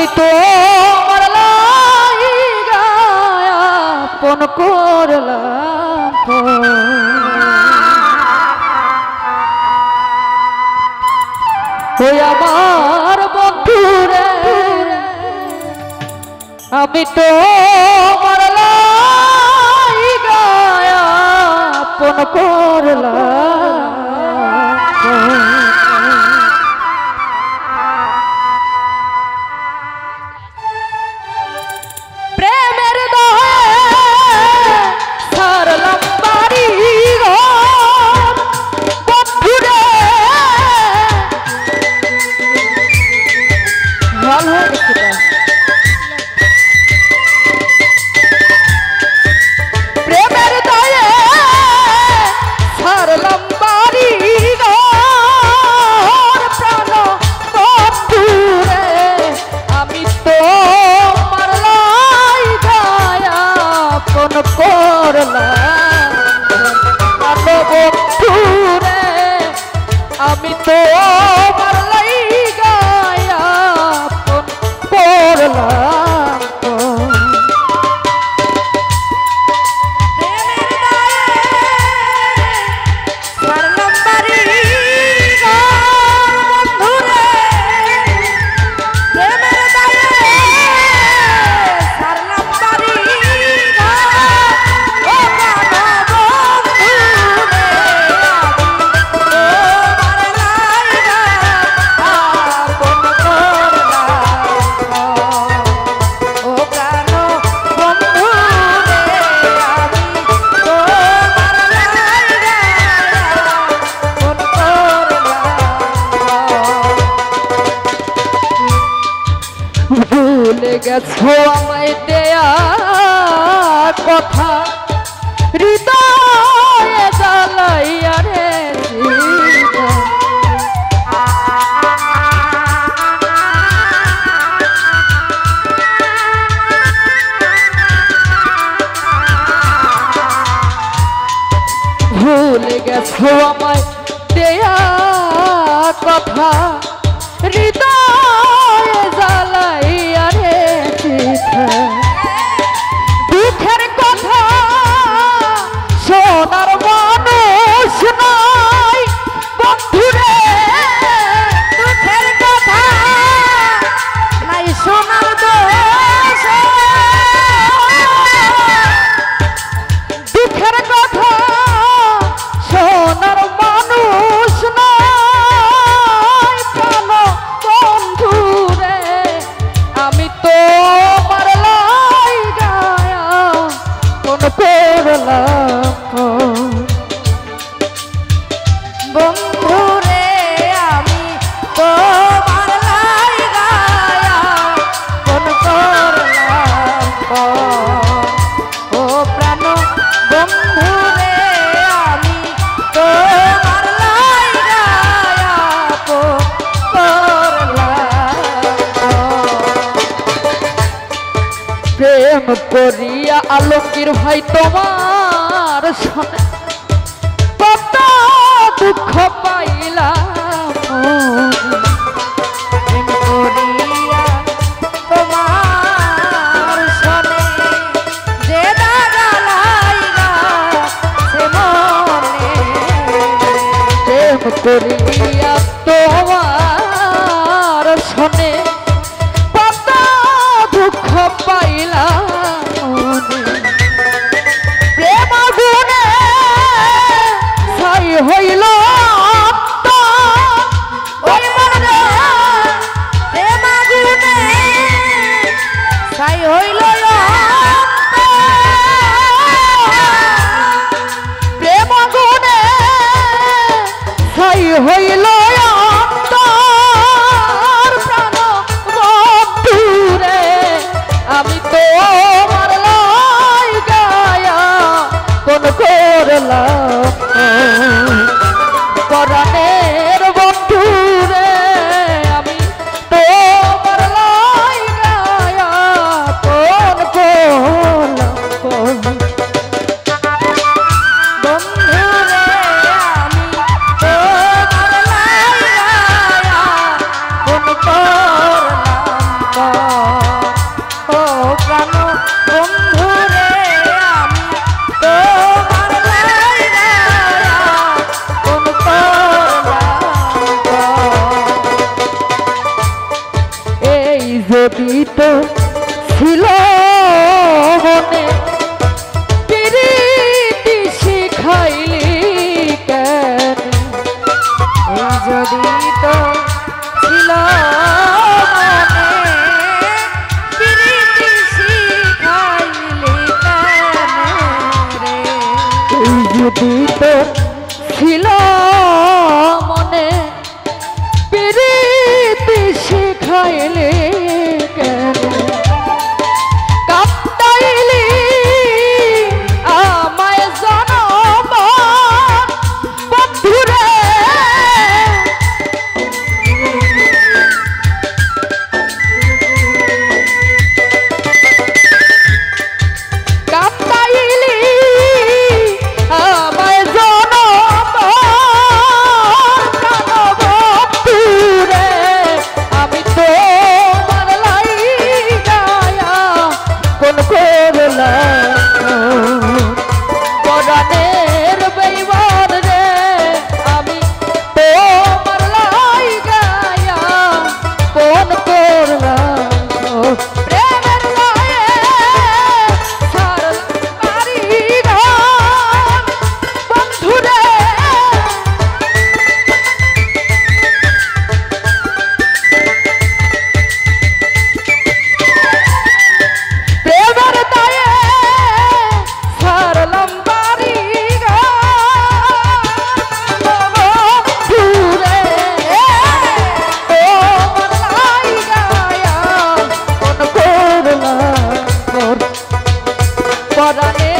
তো আপন করলাম ওই আমার বন্ধুরে আমি তো আপন করলাম প্রেমের দোহে ছাড়লাম বাড়ি ঘর বন্ধুরে ভালো হয়ে গেছে প্রেমের দোহে ছাড়লাম বাড়ি ঘর প্রাণ বন্ধুরে আমি তো আপন করলাম ভালো বন্ধুরে আমি তো আপন করলাম ভুলে গেছো আমায় দেয়া কথা হৃদয়ে জ্বালাইয়া রে ভুলে গেছো আমায় দেয়া কথা হৃদয়ে জ্বালাইয়া রে দুঃখের কথা শোনার মানুষ নাই বন্ধুরে দুঃখের কথা নাই শোনার দোষ দুঃখের কথা শোনার মানুষ নাই প্রাণ বন্ধুরে আমি তো মারলাই গায়া কোন করলাম বন্ধুরে আমি তো মারলাই গায়া কোন করলাম ও প্রাণ বন্ধুরে আমি তো মারলাই গায়া প্রেম করিয়া আলোকের ভাই তোমার কত দুঃখ পাইলাম প্রেম করিয়া তোমার সনে যে দাগা লাইলা সে মনে প্রেম করিয়া তোমার সনে দুঃখ পাইলাম প্রেম গুণে ছাই হইল প্রেম গুণে ছাই হইল প্রেম গুণে ছাই হইল যদি তোর ছিল মনে প্রীতি শিখাইলে কেন কাঁদাইলি আমায় জনম বন্ধুরে কাঁদাইলি আমায় জনম বন্ধুরে আমি তোমার লাইগায়া কোন করলাম পরাণের বেঈমান রে আমি তোমার লাইগায়া কোন করলাম প্রেমের গায়ে ছাড়লাম কারিগর বন্ধুরে প্রেমের দায়ে ছাড়লাম বন্ধুরে তোমার লাইগায়া কোন করলাম পরাণে